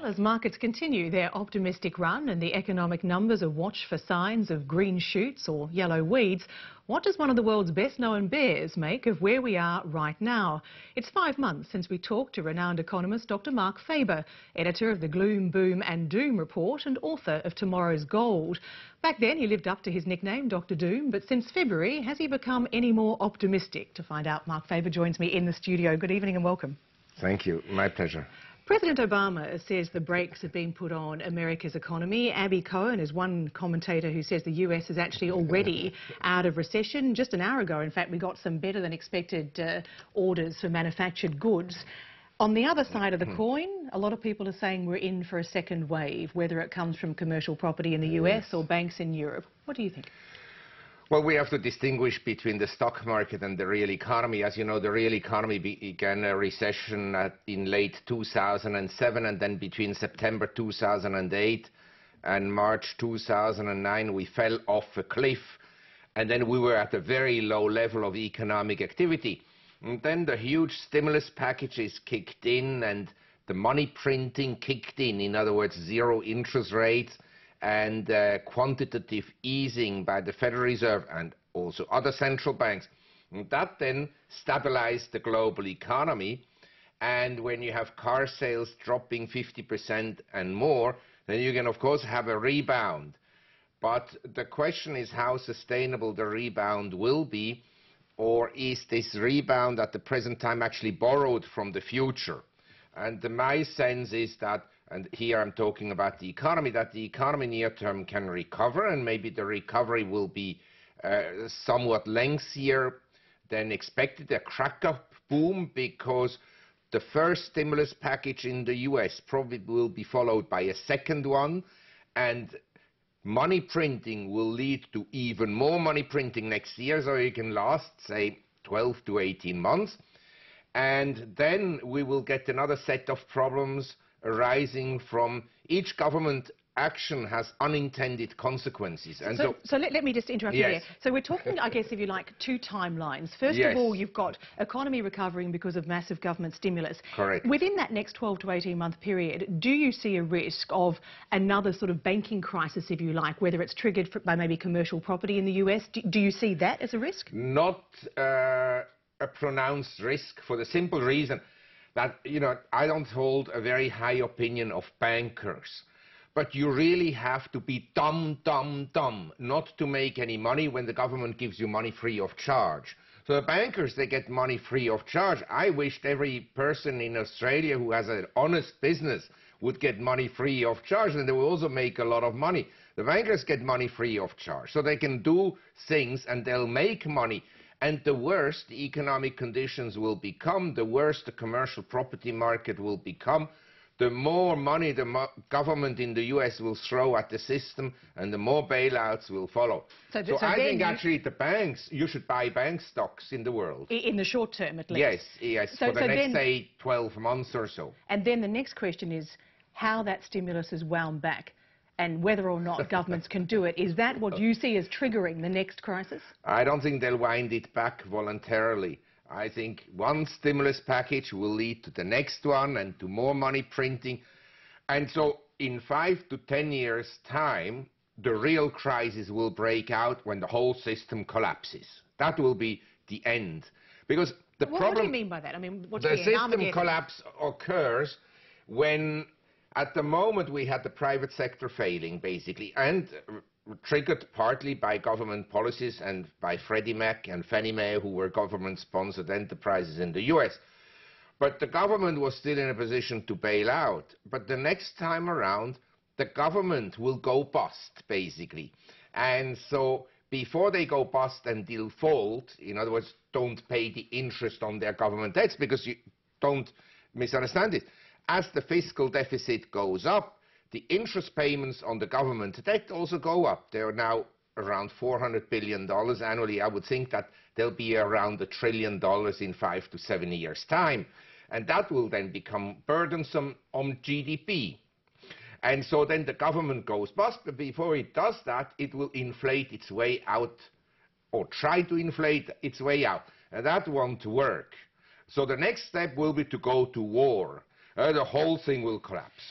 Well, as markets continue their optimistic run and the economic numbers are watched for signs of green shoots or yellow weeds, what does one of the world's best-known bears make of where we are right now? It's 5 months since we talked to renowned economist Dr. Marc Faber, editor of the Gloom, Boom and Doom report and author of Tomorrow's Gold. Back then he lived up to his nickname, Dr. Doom, but since February, has he become any more optimistic? To find out, Marc Faber joins me in the studio. Good evening and welcome. Thank you. My pleasure. President Obama says the brakes have been put on America's economy. Abby Cohen is one commentator who says the US is actually already out of recession. Just an hour ago, in fact, we got some better than expected orders for manufactured goods. On the other side of the coin, a lot of people are saying we're in for a second wave, whether it comes from commercial property in the US or banks in Europe. What do you think? Well, we have to distinguish between the stock market and the real economy. As you know, the real economy began a recession in late 2007, and then between September 2008 and March 2009, we fell off a cliff, and then we were at a very low level of economic activity. And then the huge stimulus packages kicked in, and the money printing kicked in other words, zero interest rates, and quantitative easing by the Federal Reserve and also other central banks. And that then stabilized the global economy. And when you have car sales dropping 50% and more, then you can, of course, have a rebound. But the question is how sustainable the rebound will be, or is this rebound at the present time actually borrowed from the future? And my sense is that, and here I'm talking about the economy, that the economy near term can recover, and maybe the recovery will be somewhat lengthier than expected, a crack-up boom, because the first stimulus package in the US probably will be followed by a second one, and money printing will lead to even more money printing next year, so it can last, say, 12 to 18 months. And then we will get another set of problems arising from each government action has unintended consequences. And so let me just interrupt you there. So we're talking, I guess, if you like, two timelines. First of all, you've got economy recovering because of massive government stimulus. Correct. Within that next 12 to 18 month period, do you see a risk of another sort of banking crisis, if you like, whether it's triggered by maybe commercial property in the US? Do you see that as a risk? Not a pronounced risk, for the simple reason that, you know, I don't hold a very high opinion of bankers. But you really have to be dumb not to make any money when the government gives you money free of charge. So the bankers, they get money free of charge. I wished every person in Australia who has an honest business would get money free of charge, and they will also make a lot of money. The bankers get money free of charge, so they can do things and they'll make money. And the worse the economic conditions will become, the worse the commercial property market will become, the more money the government in the US will throw at the system, and the more bailouts will follow. So I think actually the banks, you should buy bank stocks in the world. In the short term, at least? Yes, for the next, say, 12 months or so. And then the next question is how that stimulus is wound back, and whether or not governments can do it. Is that what you see as triggering the next crisis? I don't think they'll wind it back voluntarily. I think one stimulus package will lead to the next one and to more money printing. And so in 5 to 10 years' time, the real crisis will break out when the whole system collapses. That will be the end. Because the problem... What do you mean by that? I mean, what's the system collapse occurs when, at the moment, we had the private sector failing, basically, and triggered partly by government policies and by Freddie Mac and Fannie Mae, who were government-sponsored enterprises in the US. But the government was still in a position to bail out. But the next time around, the government will go bust, basically. And so before they go bust and default, in other words, don't pay the interest on their government debts, because you don't misunderstand it. As the fiscal deficit goes up, the interest payments on the government debt also go up. They are now around $400 billion annually. I would think that they'll be around $1 trillion in 5 to 7 years' time. And that will then become burdensome on GDP. And so then the government goes bust, but before it does that, it will inflate its way out, or try to inflate its way out. And that won't work. So the next step will be to go to war. the whole thing will collapse.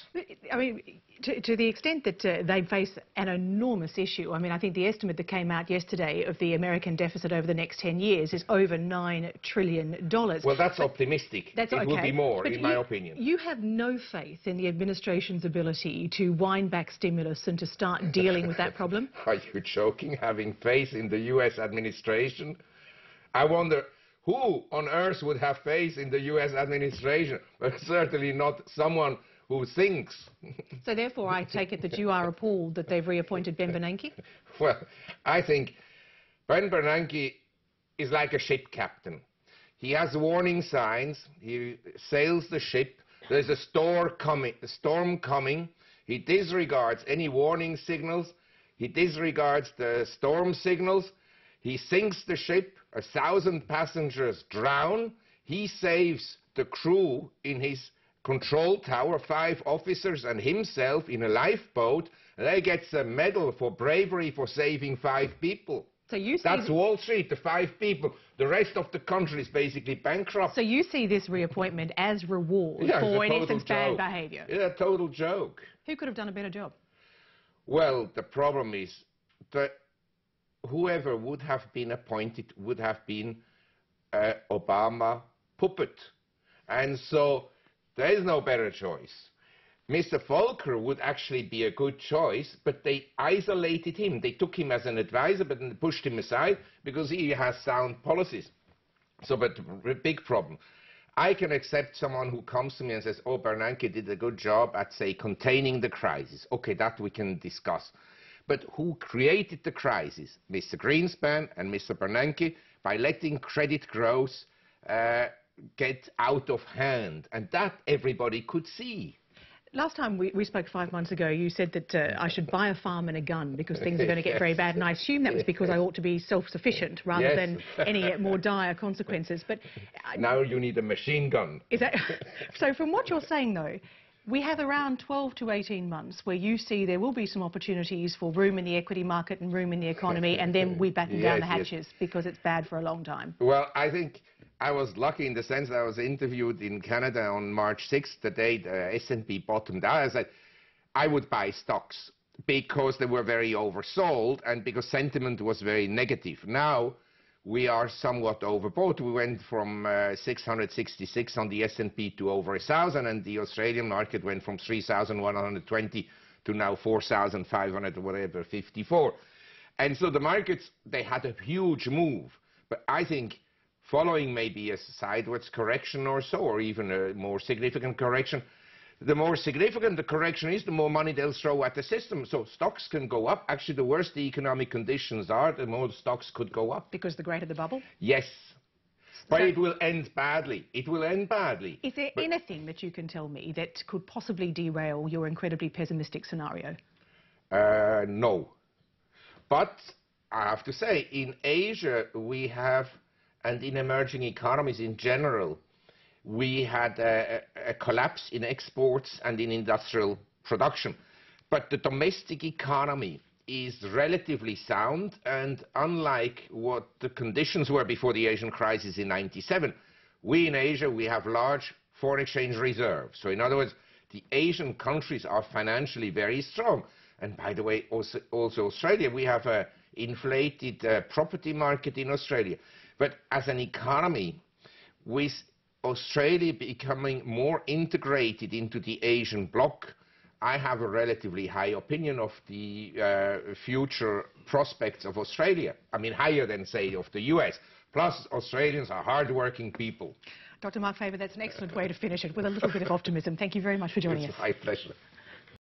I mean, to the extent that they face an enormous issue, I mean, I think the estimate that came out yesterday of the American deficit over the next 10 years is over $9 trillion. Well, that's optimistic. It will be more, in my opinion. You have no faith in the administration's ability to wind back stimulus and to start dealing with that problem? Are you joking? Having faith in the US administration? I wonder who on earth would have faith in the US administration, but certainly not someone who thinks. So therefore, I take it that you are appalled that they've reappointed Ben Bernanke? Well, I think Ben Bernanke is like a ship captain. He has warning signs. He sails the ship. There's a storm coming. He disregards any warning signals. He disregards the storm signals. He sinks the ship. 1,000 passengers drown. He saves the crew in his control tower, 5 officers and himself in a lifeboat. And he gets a medal for bravery for saving 5 people. So you see That's Wall Street, the 5 people. The rest of the country is basically bankrupt. So you see this reappointment as reward for, in essence, bad behaviour? Yeah, a total joke. Who could have done a better job? Well, the problem is that whoever would have been appointed would have been an Obama puppet. And so there is no better choice. Mr. Volcker would actually be a good choice, but they isolated him. They took him as an advisor, but then pushed him aside because he has sound policies. So, but the big problem. I can accept someone who comes to me and says, oh, Bernanke did a good job at, say, containing the crisis. Okay, that we can discuss. But who created the crisis? Mr. Greenspan and Mr. Bernanke, by letting credit growth get out of hand. And that everybody could see. Last time we spoke 5 months ago, you said that I should buy a farm and a gun because things are going to get very bad, and I assume that was because I ought to be self-sufficient rather than any more dire consequences. But now you need a machine gun. Is that so? From what you're saying, though, we have around 12 to 18 months where you see there will be some opportunities for room in the equity market and room in the economy, and then we batten down the hatches because it's bad for a long time. Well, I think I was lucky in the sense that I was interviewed in Canada on March 6th, the day the S&P bottomed out. I said I would buy stocks because they were very oversold and because sentiment was very negative. Now we are somewhat overbought. We went from 666 on the S&P to over 1,000, and the Australian market went from 3,120 to now 4,500 or whatever, 54. And so the markets, they had a huge move. But I think following maybe a sideways correction or so, or even a more significant correction, the more significant the correction is, the more money they'll throw at the system. So stocks can go up. Actually, the worse the economic conditions are, the more stocks could go up. Because the greater the bubble? Yes. But it will end badly. It will end badly. Is there anything that you can tell me that could possibly derail your incredibly pessimistic scenario? No. But I have to say, in Asia, we have, and in emerging economies in general, we had a collapse in exports and in industrial production. But the domestic economy is relatively sound, and unlike what the conditions were before the Asian crisis in '97, we in Asia, we have large foreign exchange reserves. So in other words, the Asian countries are financially very strong. And by the way, also Australia, we have an inflated property market in Australia. But as an economy, with Australia becoming more integrated into the Asian bloc, I have a relatively high opinion of the future prospects of Australia. I mean, higher than, say, of the US. Plus, Australians are hard-working people. Dr. Marc Faber, that's an excellent way to finish it, with a little bit of optimism. Thank you very much for joining us. It's my pleasure.